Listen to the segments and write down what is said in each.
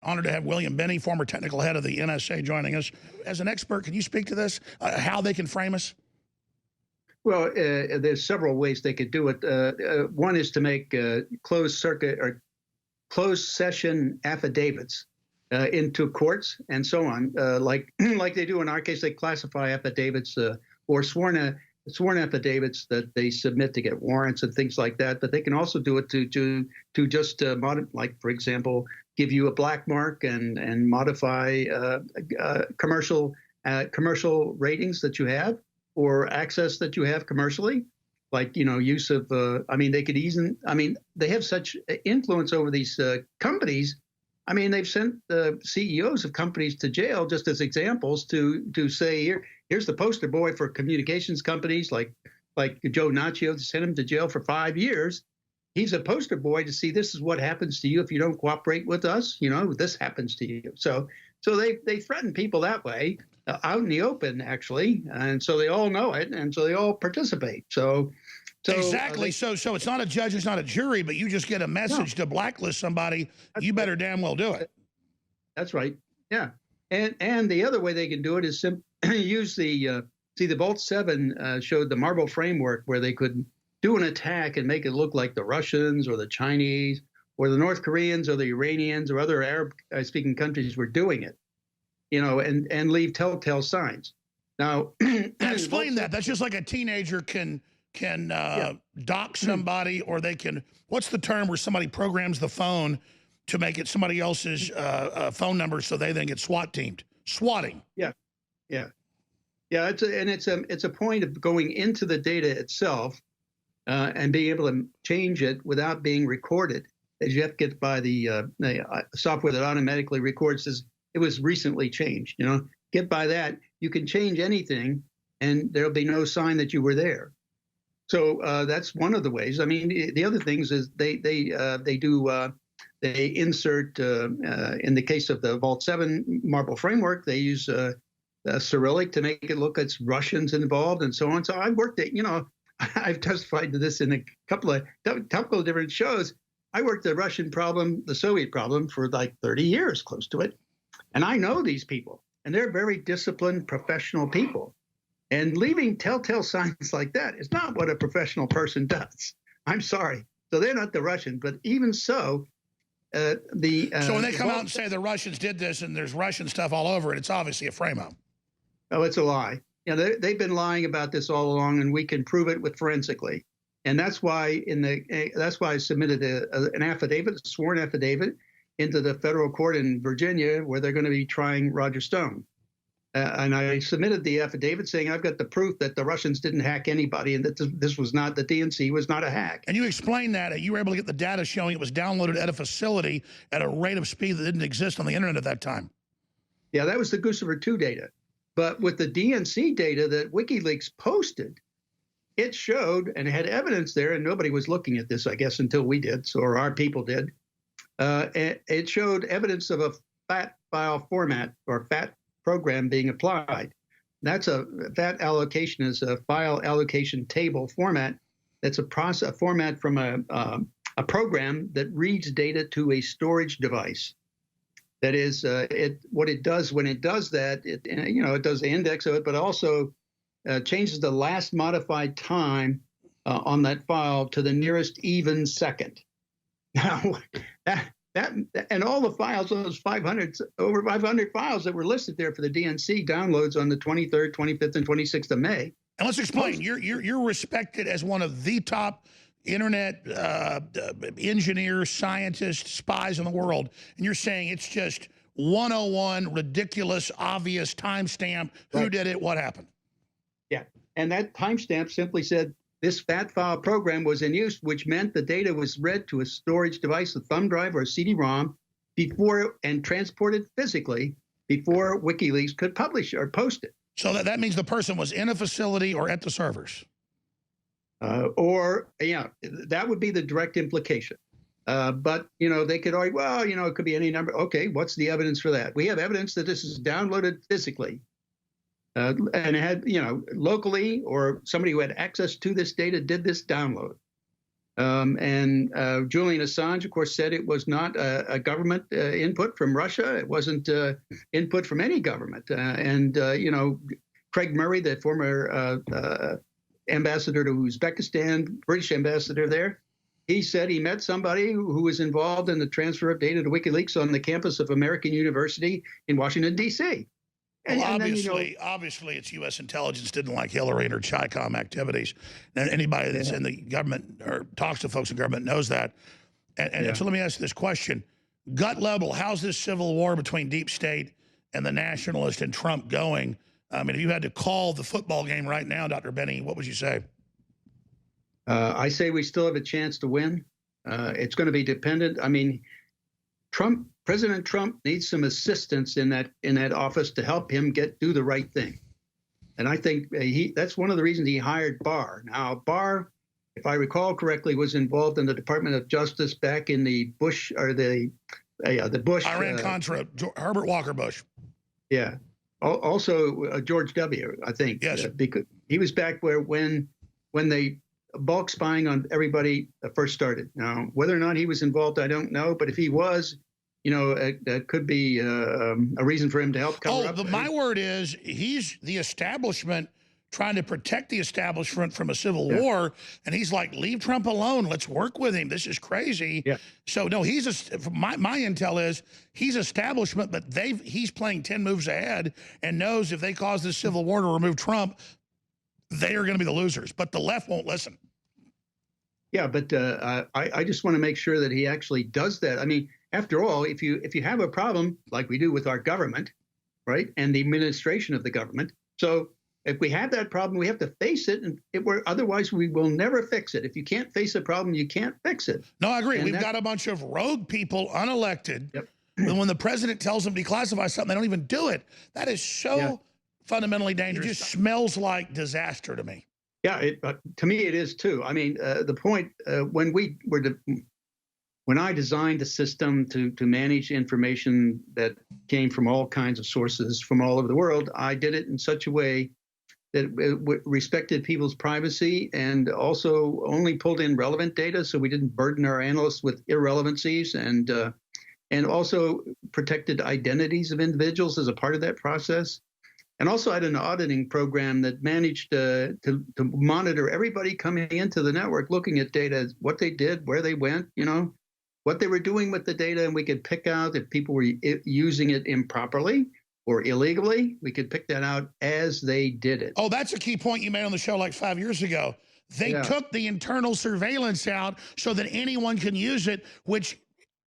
Honored to have William Binney, former technical head of the NSA, joining us. As an expert, can you speak to this, how they can frame us? Well, there's several ways they could do it. One is to make closed circuit or closed session affidavits into courts and so on, like they do in our case. They classify affidavits or sworn affidavits that they submit to get warrants and things like that. But they can also do it to just like, for example, give you a black mark and modify commercial ratings that you have or access that you have commercially, like, use of, they could they have such influence over these companies. They've sent the CEOs of companies to jail just as examples to say, here's the poster boy for communications companies like Joe Naccio, sent him to jail for 5 years. He's a poster boy to see this is what happens to you if you don't cooperate with us. This happens to you. So they threaten people that way, out in the open, actually, and so they all know it, and so they all participate. So exactly. So it's not a judge, it's not a jury, but you just get a message to blacklist somebody. You better damn well do it. That's right. Yeah. And the other way they can do it is use the Vault 7 showed the Marble framework where they could do an attack and make it look like the Russians or the Chinese or the North Koreans or the Iranians or other Arab-speaking countries were doing it, and leave telltale signs. Now, explain that. That's just like a teenager can dock somebody, or they can, what's the term where somebody programs the phone to make it somebody else's phone number so they then get SWAT teamed? Swatting. Yeah. It's a point of going into the data itself and being able to change it without being recorded. As you have to get by the software that automatically records this. It was recently changed. Get by that. You can change anything, and there'll be no sign that you were there. So that's one of the ways. The other things is they insert in the case of the Vault 7 Marble framework, they use Cyrillic to make it look like it's Russians involved and so on. So I've worked at, I've testified to this in a couple of different shows. I worked the Russian problem, the Soviet problem, for like 30 years, close to it. And I know these people, and they're very disciplined, professional people. And leaving telltale signs like that is not what a professional person does. I'm sorry. So they're not the Russians, but even so, so when they come out and say the Russians did this and there's Russian stuff all over it, it's obviously a frame-up. Oh, it's a lie. They've been lying about this all along, and we can prove it with forensically. And that's why I submitted an affidavit, a sworn affidavit, into the federal court in Virginia, where they're going to be trying Roger Stone. And I submitted the affidavit saying I've got the proof that the Russians didn't hack anybody, and that this was not, the DNC was not a hack. And you explained that you were able to get the data showing it was downloaded at a facility at a rate of speed that didn't exist on the internet at that time. Yeah, that was the Guccifer 2 data. But with the DNC data that WikiLeaks posted, it showed and had evidence there, and nobody was looking at this, I guess, until we did, or our people did. It showed evidence of a FAT file format or FAT program being applied. That's FAT allocation is a file allocation table format. That's a format from a program that reads data to a storage device. That is, what it does when it does that, it does the index of it, but also changes the last modified time on that file to the nearest even second. Now, that and all the files, those over 500 files that were listed there for the DNC downloads on the 23rd, 25th, and 26th of May. And let's explain. You're respected as one of the top internet engineers, scientists, spies in the world, and you're saying it's just 101, ridiculous, obvious timestamp. Who did it? What happened? Yeah, and that timestamp simply said this FAT file program was in use, which meant the data was read to a storage device, a thumb drive or a CD-ROM, before and transported physically before WikiLeaks could publish or post it. So that means the person was in a facility or at the servers. That would be the direct implication. But, they could argue, well, it could be any number. Okay, what's the evidence for that? We have evidence that this is downloaded physically. And it had, locally, or somebody who had access to this data did this download. Julian Assange, of course, said it was not a government input from Russia. It wasn't input from any government. You know, Craig Murray, the former ambassador to Uzbekistan, British ambassador there, he said he met somebody who was involved in the transfer of data to WikiLeaks on the campus of American University in Washington, D.C. Well, obviously, it's U.S. intelligence didn't like Hillary and her Chi-Com activities. And anybody that's in the government or talks to folks in government knows that. So let me ask you this question. Gut level, how's this civil war between deep state and the nationalist and Trump going? I mean, if you had to call the football game right now, Dr. Binney, what would you say? I say we still have a chance to win. It's going to be dependent. I mean, President Trump needs some assistance in that office to help him do the right thing. And I think that's one of the reasons he hired Barr. Now, Barr, if I recall correctly, was involved in the Department of Justice back in the Bush or the Bush Iran-Contra, Herbert Walker Bush. Yeah. Also George W. I think. Yes. Because he was back when they bulk spying on everybody first started. Now, whether or not he was involved, I don't know. But if he was, you know, that could be a reason for him to help cover up. My word is he's the establishment trying to protect the establishment from a civil war. And he's like, leave Trump alone. Let's work with him. This is crazy. Yeah. So, no, my intel is he's establishment, but he's playing 10 moves ahead and knows if they cause this civil war to remove Trump, they are going to be the losers, but the left won't listen. Yeah, but I just want to make sure that he actually does that. I mean, after all, if you have a problem like we do with our government, right, and the administration of the government, so if we have that problem, we have to face it, and otherwise we will never fix it. If you can't face a problem, you can't fix it. No, I agree. We've got a bunch of rogue people, unelected, and when the president tells them to declassify something, they don't even do it. That is so fundamentally dangerous. It just smells like disaster to me. Yeah, to me it is too. I mean, the point when I designed a system to manage information that came from all kinds of sources from all over the world, I did it in such a way that it respected people's privacy and also only pulled in relevant data, so we didn't burden our analysts with irrelevancies, and also protected identities of individuals as a part of that process. And also had an auditing program that managed to monitor everybody coming into the network, looking at data, what they did, where they went, you know, what they were doing with the data, and we could pick out if people were using it improperly or illegally. We could pick that out as they did it. Oh, that's a key point you made on the show like 5 years ago. They took the internal surveillance out so that anyone can use it, which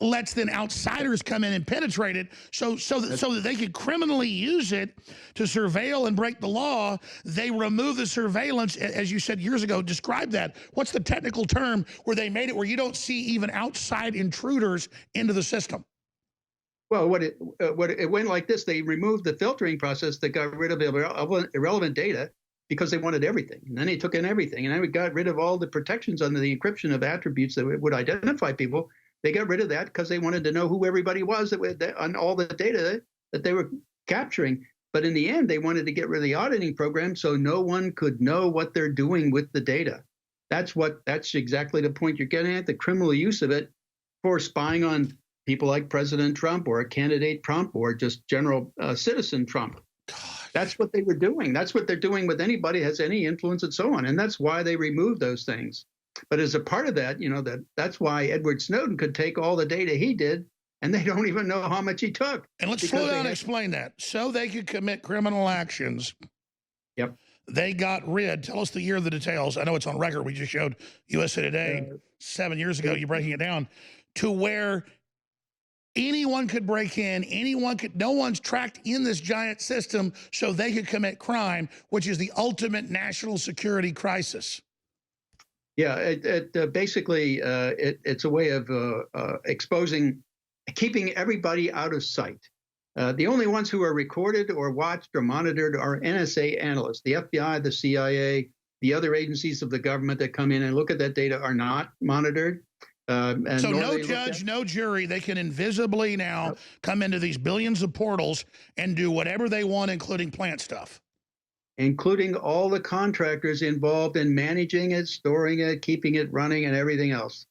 lets then outsiders come in and penetrate it so that they could criminally use it to surveil and break the law. They remove the surveillance, as you said years ago. Describe that. What's the technical term where they made it where you don't see even outside intruders into the system? Well, it went like this. They removed the filtering process that got rid of irrelevant data because they wanted everything. And then they took in everything. And then we got rid of all the protections under the encryption of attributes that would identify people. They got rid of that because they wanted to know who everybody was on all the data that they were capturing. But in the end, they wanted to get rid of the auditing program so no one could know what they're doing with the data. That's exactly the point you're getting at, the criminal use of it for spying on people like President Trump or a candidate Trump or just general citizen Trump. That's what they were doing. That's what they're doing with anybody who has any influence and so on. And that's why they removed those things. But as a part of that, you know, that's why Edward Snowden could take all the data he did, and they don't even know how much he took. And let's slow down and explain that. So they could commit criminal actions. Yep. They got rid, tell us the year of the details. I know it's on record. We just showed USA Today 7 years ago, you breaking it down, to where anyone could break in, no one's tracked in this giant system so they could commit crime, which is the ultimate national security crisis. Yeah, basically it's a way of keeping everybody out of sight. The only ones who are recorded or watched or monitored are NSA analysts. The FBI, the CIA, the other agencies of the government that come in and look at that data are not monitored. So no judge, no jury, they can invisibly now come into these billions of portals and do whatever they want, including plant stuff. including all the contractors involved in managing it, storing it, keeping it running, and everything else.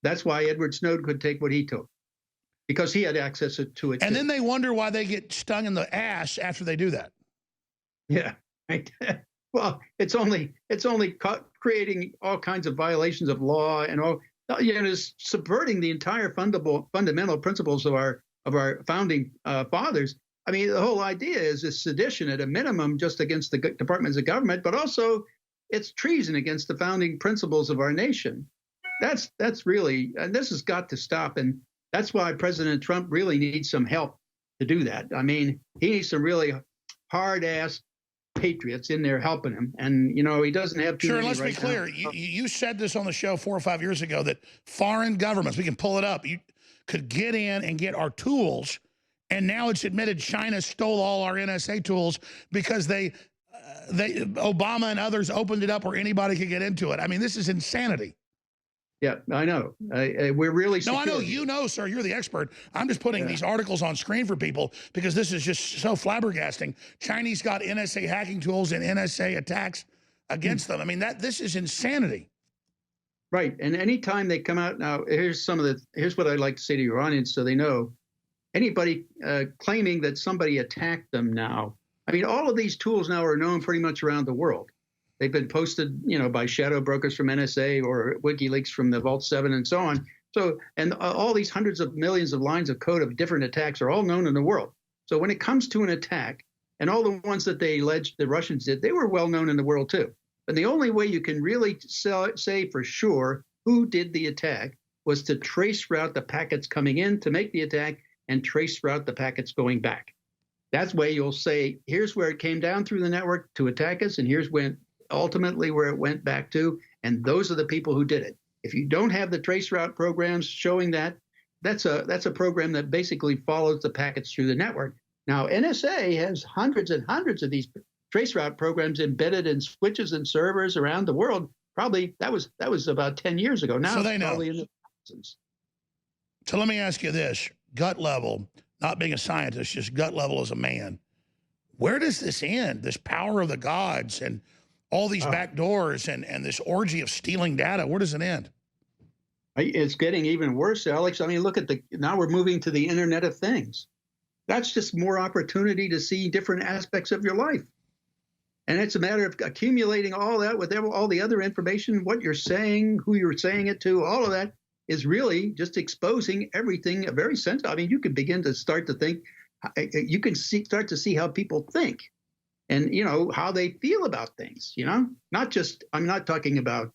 That's why Edward Snowden could take what he took, because he had access to it. And too. then they wonder why they get stung in the ass after they do that. Yeah. Well, it's only creating all kinds of violations of law and all. It's subverting the entire fundamental principles of our founding fathers. I mean, the whole idea is sedition at a minimum, just against the departments of government, but also it's treason against the founding principles of our nation. That's really, and this has got to stop. And that's why President Trump really needs some help to do that. I mean, he needs some really hard-ass patriots in there helping him. And, he doesn't have too many. Let's be clear. You said this on the show 4 or 5 years ago that foreign governments, we can pull it up, you could get in and get our tools. And now it's admitted China stole all our NSA tools because Obama and others opened it up where anybody could get into it. I mean, this is insanity. Yeah, I know. We're really secure. No, I know, sir. You're the expert. I'm just putting these articles on screen for people because this is just so flabbergasting. Chinese got NSA hacking tools and NSA attacks against them. I mean, this is insanity. Right. And anytime they come out now, here's what I'd like to say to your audience so they know. Anybody claiming that somebody attacked them now, I mean, all of these tools now are known pretty much around the world. They've been posted, by shadow brokers from NSA or WikiLeaks from the Vault 7 and so on. So, and all these hundreds of millions of lines of code of different attacks are all known in the world. So when it comes to an attack, and all the ones that they alleged the Russians did, they were well known in the world too. But the only way you can really say for sure who did the attack was to trace route the packets coming in to make the attack and trace route the packets going back. That's why you'll say, here's where it came down through the network to attack us, and here's when ultimately where it went back to, and those are the people who did it. If you don't have the trace route programs showing that, that's a program that basically follows the packets through the network. Now, NSA has hundreds and hundreds of these trace route programs embedded in switches and servers around the world. Probably that was about 10 years ago. Now so they know. Probably in the thousands. So let me ask you this, gut level, not being a scientist, just gut level as a man. Where does this end? This power of the gods and all these back doors and this orgy of stealing data, where does it end? It's getting even worse, Alex. I mean, look at now we're moving to the Internet of Things. That's just more opportunity to see different aspects of your life. And it's a matter of accumulating all that with all the other information, what you're saying, who you're saying it to, all of that is really just exposing everything very sensitive. I mean, you can begin to start to think, you can start to see how people think and, how they feel about things, not just, I'm not talking about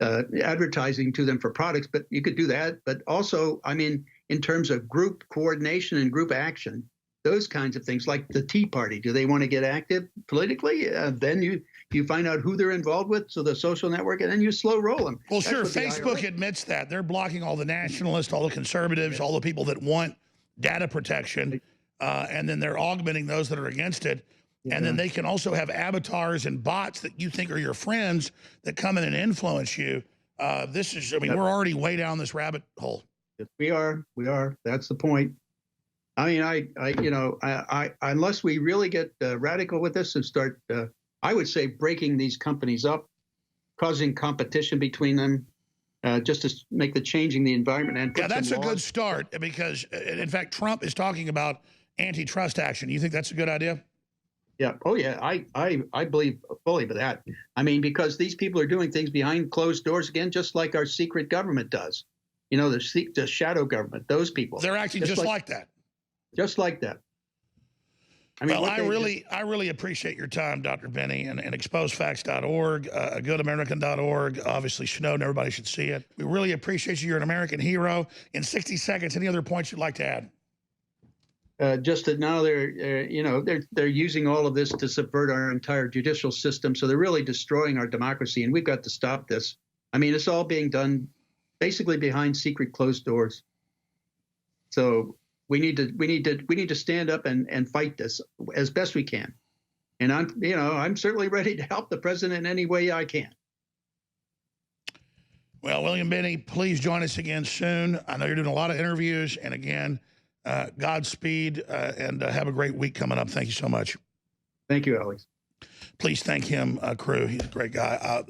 advertising to them for products, but you could do that. But also, I mean, in terms of group coordination and group action, those kinds of things, like the Tea Party. Do they want to get active politically? Then you find out who they're involved with, so the social network, and then you slow roll them. Well, sure, Facebook admits that. They're blocking all the nationalists, all the conservatives, all the people that want data protection, and then they're augmenting those that are against it. And then they can also have avatars and bots that you think are your friends that come in and influence you. This is, I mean, we're already way down this rabbit hole. Yes, we are. That's the point. I mean, unless we really get radical with this and start, I would say, breaking these companies up, causing competition between them, just to make changing the environment. And that's a good start, because, in fact, Trump is talking about antitrust action. You think that's a good idea? Yeah. Oh, yeah. I believe fully with that. I mean, because these people are doing things behind closed doors again, just like our secret government does. The shadow government, those people. They're acting just like that. Just like that. I mean, well, I really appreciate your time, Dr. Binney, and exposefacts.org, goodamerican.org. Obviously, Snowden, everybody should see it. We really appreciate you. You're an American hero. In 60 seconds, any other points you'd like to add? Just that now they're using all of this to subvert our entire judicial system. So they're really destroying our democracy, and we've got to stop this. I mean, it's all being done basically behind secret closed doors. So we need to stand up and fight this as best we can. And I'm certainly ready to help the president in any way I can. Well, William Binney, please join us again soon. I know you're doing a lot of interviews, and again, Godspeed, and have a great week coming up. Thank you so much. Thank you, Alex. Please thank him, crew. He's a great guy.